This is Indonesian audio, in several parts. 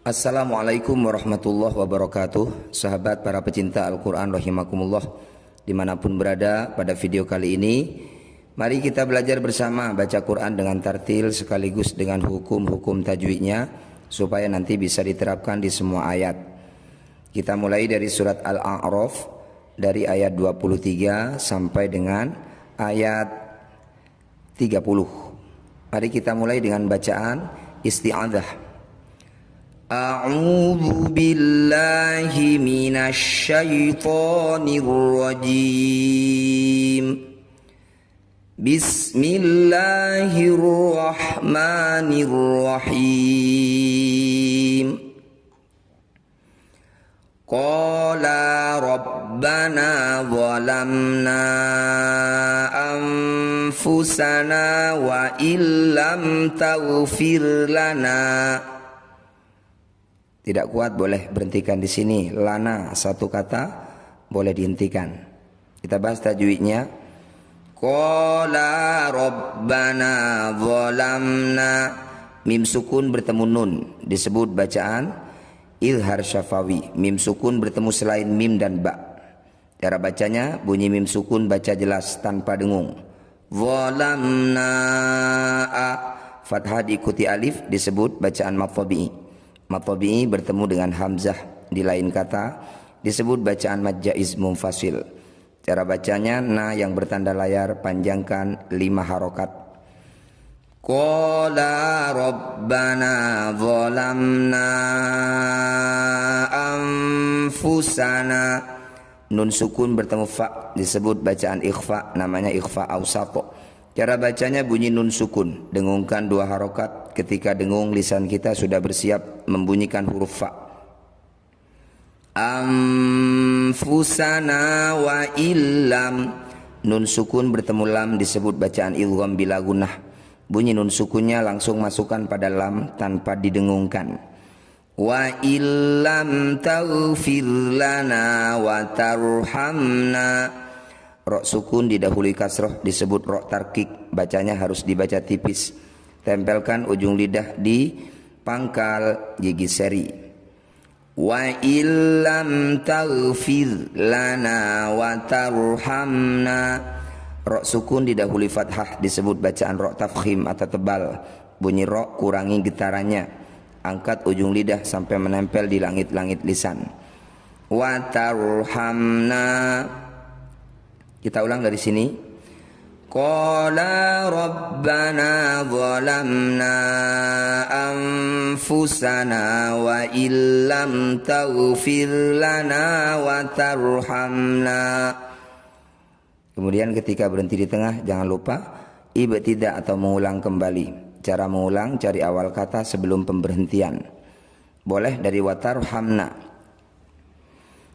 Assalamualaikum warahmatullahi wabarakatuh. Sahabat para pecinta Al-Quran rahimakumullah, dimanapun berada, pada video kali ini mari kita belajar bersama baca Quran dengan tartil sekaligus dengan hukum-hukum tajwidnya, supaya nanti bisa diterapkan di semua ayat. Kita mulai dari surat Al-A'raf, dari ayat 23 sampai dengan ayat 30. Mari kita mulai dengan bacaan isti'adzah. A'udzu billahi minasy syaithanir rajim. Bismillahirrahmanirrahim. Qala rabbana zalamna anfusana wa illam taghfir lana. Tidak kuat boleh berhentikan di sini. Lana satu kata boleh dihentikan. Kita bahas tajwidnya. Qala rabbana zalamna. Mim sukun bertemu nun disebut bacaan izhar syafawi. Mim sukun bertemu selain mim dan ba. Cara bacanya bunyi mim sukun baca jelas tanpa dengung. Zalamna a. Fathah diikuti alif disebut bacaan maftabi'i. Matabi'i bertemu dengan hamzah di lain kata disebut bacaan mad jaiz munfasil. Cara bacanya na yang bertanda layar panjangkan 5 harokat. Qala rabbana zalamna anfusana. Nun sukun bertemu fa disebut bacaan ikhfa, namanya ikhfa awsato. Cara bacanya bunyi nun sukun, dengungkan 2 harokat. Ketika dengung lisan kita sudah bersiap membunyikan huruf fa. Anfusana wa illam. Nun sukun bertemu lam disebut bacaan idgham bila gunnah. Bunyi nun sukunnya langsung masukkan pada lam tanpa didengungkan. Wa illam taghfir lana wa tarhamna. Ro sukun didahului kasroh disebut ro tarkik. Bacanya harus dibaca tipis. Tempelkan ujung lidah di pangkal gigi seri. Wa illam taghfir lana wa tarhamna. Ro sukun didahului fathah disebut bacaan ro tafkhim atau tebal. Bunyi ro kurangi getarannya. Angkat ujung lidah sampai menempel di langit-langit lisan. Wa tarhamna. Kita ulang dari sini. Qala rabbana zalamna anfusana wa illam taghfir lana wa tarhamna. Kemudian ketika berhenti di tengah jangan lupa ibtidah atau mengulang kembali. Cara mengulang cari awal kata sebelum pemberhentian. Boleh dari wa tarhamna.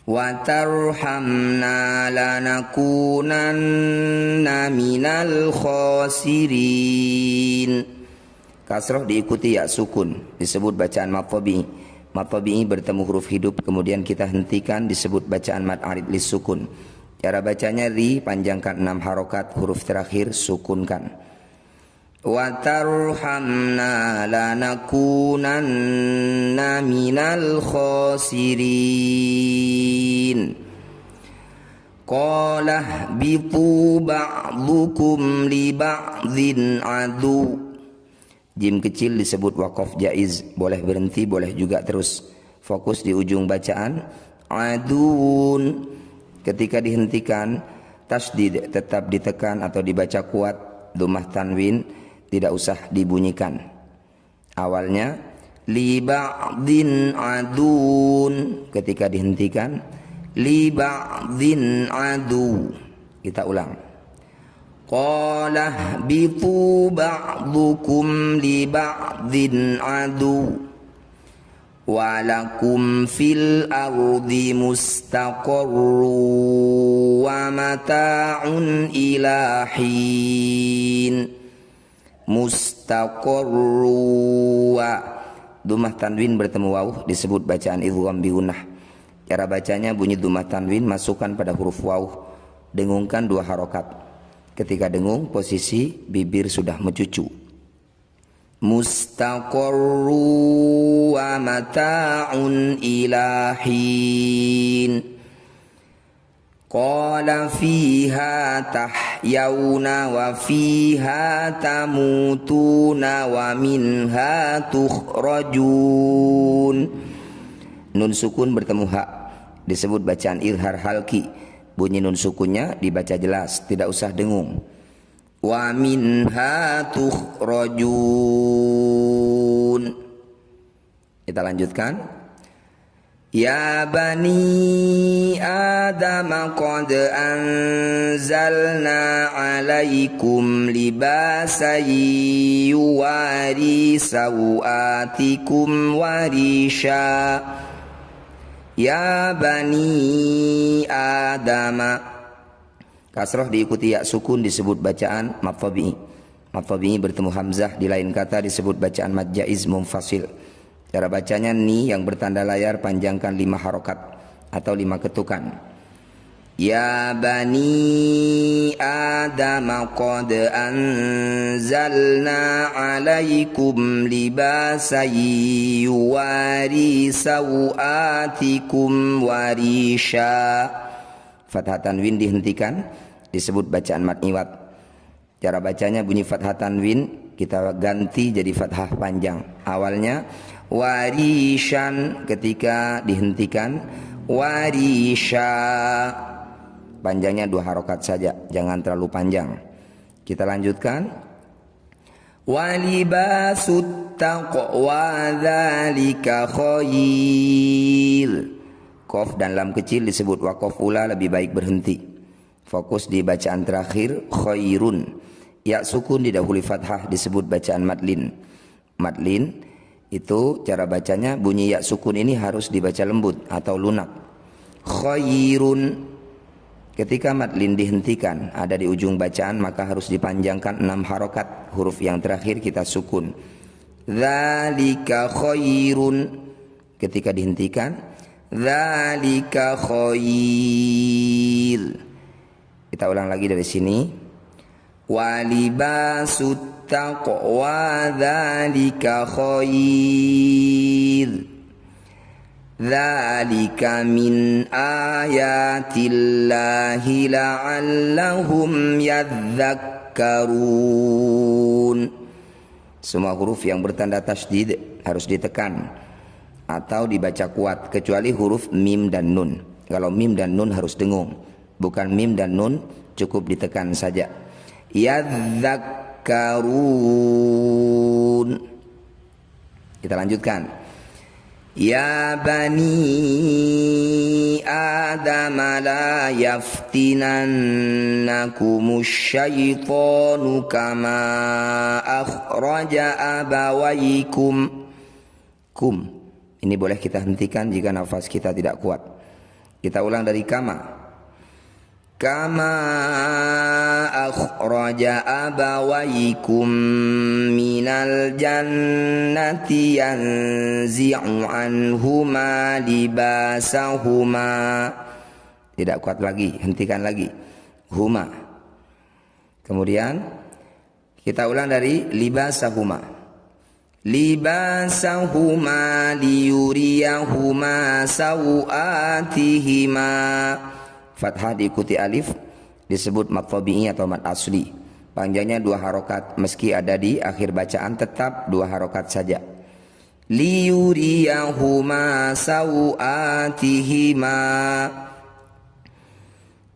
Wa tarhamna lanakunanna minal khasirin. Kasroh diikuti ya sukun disebut bacaan matabi'i. Matabi'i bertemu huruf hidup kemudian kita hentikan disebut bacaan mad arid lis sukun. Cara bacanya ri panjangkan 6 harokat, huruf terakhir sukunkan. Wa tarhamna lanakunanna minal khasirin. Qala bitu ba'dukum li ba'dhin adu. Jim kecil disebut waqaf jaiz, boleh berhenti boleh juga terus. Fokus di ujung bacaan adun. Ketika dihentikan tasdid tetap ditekan atau dibaca kuat. Dhammah tanwin tidak usah dibunyikan. Awalnya li ba'dhin adun. Ketika dihentikan li ba'dhin adu. Kita ulang. Qala bitu ba'dukum li ba'dhin adu. Walakum fil ardi mustaqarru wa mata'un ila hin. Mustaqarru wa. Dhammah tanwin bertemu waw disebut bacaan idgham bi gunnah. Cara bacanya bunyi dhammah tanwin masukkan pada huruf waw. Dengungkan 2 harokat. Ketika dengung posisi bibir sudah mencucu. Mustaqarru wa mata'un ila hin. Qala fiha tahyawna wa fiha tamutuna wa minha tukhrajun. Nun sukun bertemu hak disebut bacaan izhar halki. Bunyi nun sukunnya dibaca jelas, tidak usah dengung. Wa minha tukhrajun. Kita lanjutkan. Ya bani Adam qad anzalna alaikum libasan yuwari sawatikum warisha. Ya bani Adam. Kasroh diikuti ya sukun disebut bacaan mad tabi'i. Mad tabi'i bertemu hamzah di lain kata disebut bacaan mad jaiz munfasil. Cara bacanya ni yang bertanda layar panjangkan 5 harokat atau 5 ketukan. Ya bani Adam qad anzalna alaikum libasan yuwari sawatikum warisha. Fathah tanwin dihentikan disebut bacaan mad iwad. Cara bacanya bunyi fathah tanwin kita ganti jadi fathah panjang. Awalnya warishan, ketika dihentikan warisha. Panjangnya 2 harokat saja, jangan terlalu panjang. Kita lanjutkan. Walibasut taqwa dzalika khair. Qaf dan lam kecil disebut waqaf ula, lebih baik berhenti. Fokus di bacaan terakhir khairun. Ya sukun didahului fathah disebut bacaan madlin. Madlin itu cara bacanya bunyi ya sukun ini harus dibaca lembut atau lunak. Khairun. Ketika madlin dihentikan ada di ujung bacaan maka harus dipanjangkan 6 harokat. Huruf yang terakhir kita sukun. Dzalika khairun. Ketika dihentikan dzalika khair. Kita ulang lagi dari sini. Walibasut taqwa dzalika khair. Dzalika min ayatillahi la'allahum yadzakkarun. Semua huruf yang bertanda tasydid harus ditekan atau dibaca kuat kecuali huruf mim dan nun. Kalau mim dan nun harus dengung. Bukan mim dan nun cukup ditekan saja. Yadzakkarun. Kita lanjutkan. Ya bani Adam la yaftinannakumus syaitanu kama akhraja abawaikum. Kum. Ini boleh kita hentikan jika nafas kita tidak kuat. Kita ulang dari kama. Kama akhraja abawaikum minal jannati yanzi'u anhuma libasahuma. Tidak kuat lagi, hentikan lagi. Huma. Kemudian kita ulang dari libasahuma. Libasahuma liyuriyahuma sawatihima. Fathah diikuti alif disebut mad tabi'i atau mad asli. Panjangnya 2 harokat meski ada di akhir bacaan tetap 2 harokat saja. Liyuriyahuma sawatihima.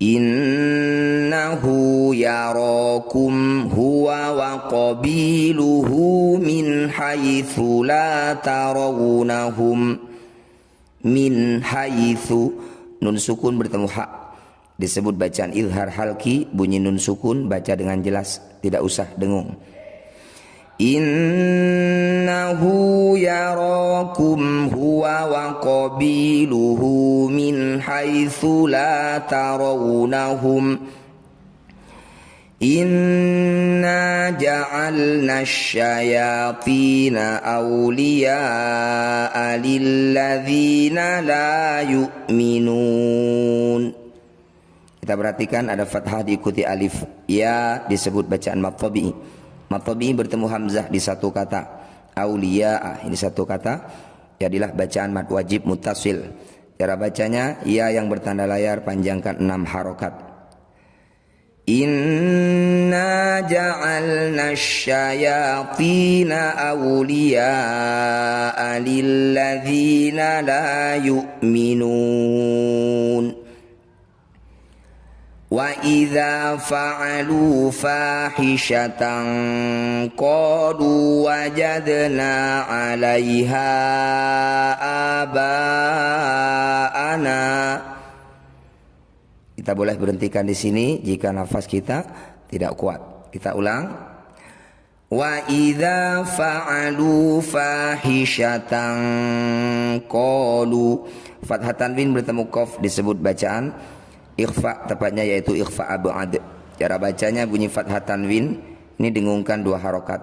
Innahu yarakum huwa wa qabiluhu min haitsu la tarawnahum. Min haitsu. Nun sukun bertemu hak disebut bacaan izhar halki. Bunyi nun sukun baca dengan jelas, tidak usah dengung. Innahu yarakum huwa wa qabiluhu min haitsu la tarawnahum. Inna ja'alna syayatina awliya'a lilladzina la yu'minun. Kita perhatikan ada fathah diikuti alif. Ya disebut bacaan mad tabi'i. Mad tabi'i bertemu hamzah di satu kata. Awliya'a ini satu kata Jadilah bacaan mad wajib muttasil. Cara bacanya, ya yang bertanda layar panjangkan 6 harokat. Inna ja'alna syayatina awliya'a lilladzina la yu'minun. Wa idza fa'alu fahishatan qalu wajadna 'alaiha aba'ana. Kita boleh berhentikan di sini jika nafas kita tidak kuat. Kita ulang. Wa idza fa'alu fahishatan qalu. Fathah tanwin bertemu qaf disebut bacaan ikhfa, tepatnya yaitu ikhfa ab'ad. Cara bacanya bunyi fathah tanwin, ini dengungkan 2 harokat.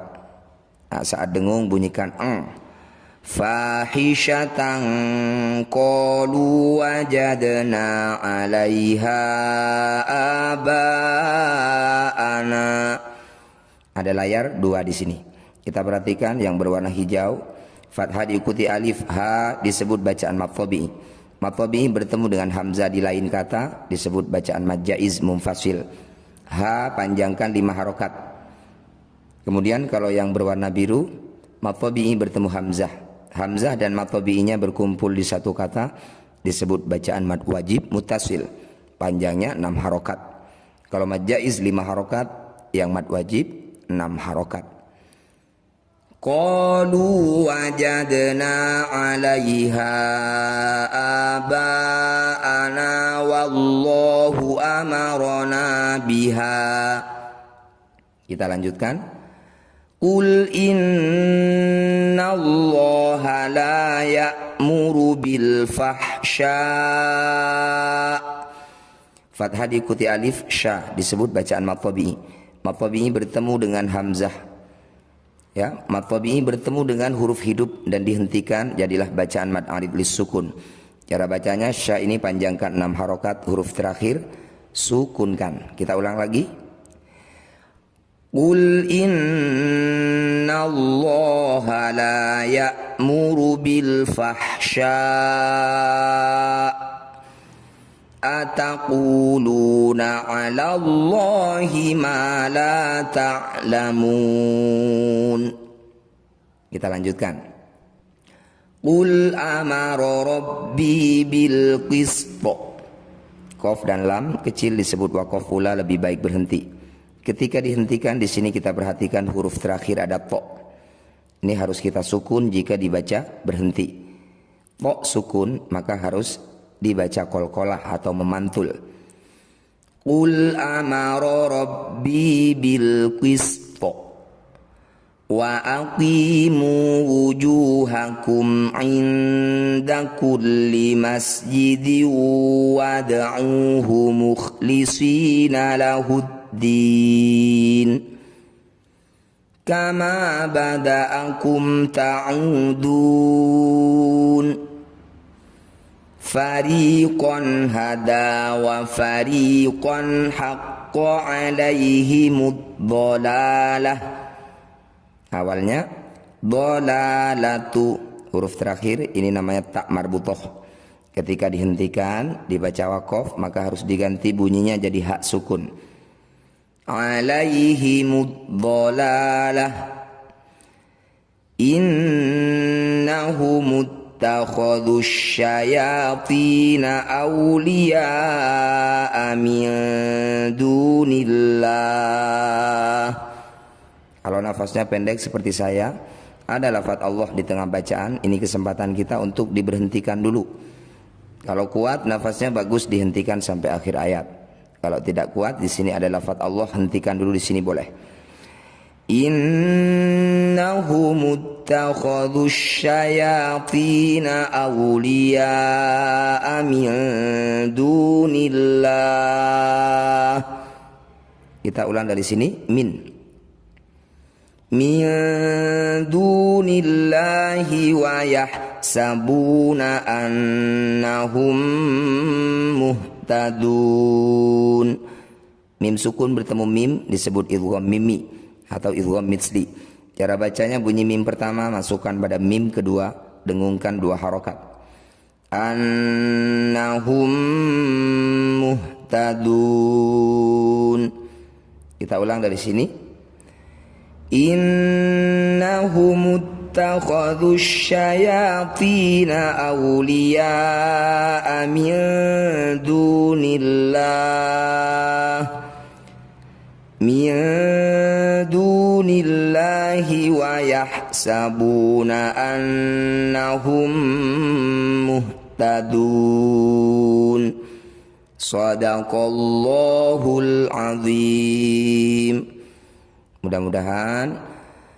Nah, saat dengung bunyikan fahishatan qalu wajadna 'alaiha aba'ana. Ada layar 2 di sini. Kita perhatikan yang berwarna hijau, fathah diikuti alif, ha disebut bacaan mad tabi'i. Mad tabi'i bertemu dengan hamzah di lain kata disebut bacaan mad jaiz munfasil. Ha panjangkan 5 harokat. Kemudian kalau yang berwarna biru, mad tabi'i bertemu hamzah. Hamzah dan mad tabi'inya berkumpul di satu kata disebut bacaan mad wajib muttasil. Panjangnya 6 harokat. Kalau mad jaiz 5 harokat, yang mad wajib 6 harokat. Qalu wajadna 'alaiha aba'ana wallahu amarna biha. Kita lanjutkan. Qul innallaha la ya'muru bil fahsya. Fathah diikuti alif, sya disebut bacaan mad tabi'i. Mad tabi'i bertemu dengan hamzah. Ya, mad tabi'i bertemu dengan huruf hidup dan dihentikan, jadilah bacaan mad arid lis sukun. Cara bacanya, sya ini panjangkan 6 harokat, huruf terakhir sukunkan. Kita ulang lagi. Qul innallaha la ya'muru bil fahsya ataquluna 'ala Allahi ma la ta'lamun. Kita lanjutkan. Qul amara rabbi bil qist. Qaf dan lam kecil disebut waqaf pula, lebih baik berhenti. Ketika dihentikan di sini kita perhatikan huruf terakhir ada to. Ini harus kita sukun jika dibaca berhenti. To sukun maka harus dibaca qalqalah atau memantul. Qul amara rabbi bil qist wa aqimu wujuhakum inda kulli masjidin wad'uhu mukhlishina lahuddin kama bada'akum ta'udun. Fariqan hada wa fariqan haqqa alaihimud dhalalah. Awalnya dhalalatu, huruf terakhir ini namanya tak marbutoh. Ketika dihentikan dibaca waqaf maka harus diganti bunyinya jadi hak sukun. Alaihimud dhalalah innahumut takhadhu syayatina awliya'a min dunillah. Kalau nafasnya pendek seperti saya, ada lafaz Allah di tengah bacaan, ini kesempatan kita untuk diberhentikan dulu. Kalau kuat nafasnya bagus dihentikan sampai akhir ayat. Kalau tidak kuat di sini ada lafaz Allah, hentikan dulu di sini boleh. Innahum ittakhadhu syayatina awliya'a min dunillah. Kita ulang dari sini, min dunillahi wa yahsabuna annahum muhtadun. Mim sukun bertemu mim disebut idgham mimi atau idgham mitsli. Cara bacanya bunyi mim pertama masukkan pada mim kedua, dengungkan 2 harokat. Annahum muhtadun. Kita ulang dari sini. Innahum ittakhadhu syayatina awliya'a min dunillahi wa yahsabuna annahum muhtadun. Shadaqallahul azim. Mudah-mudahan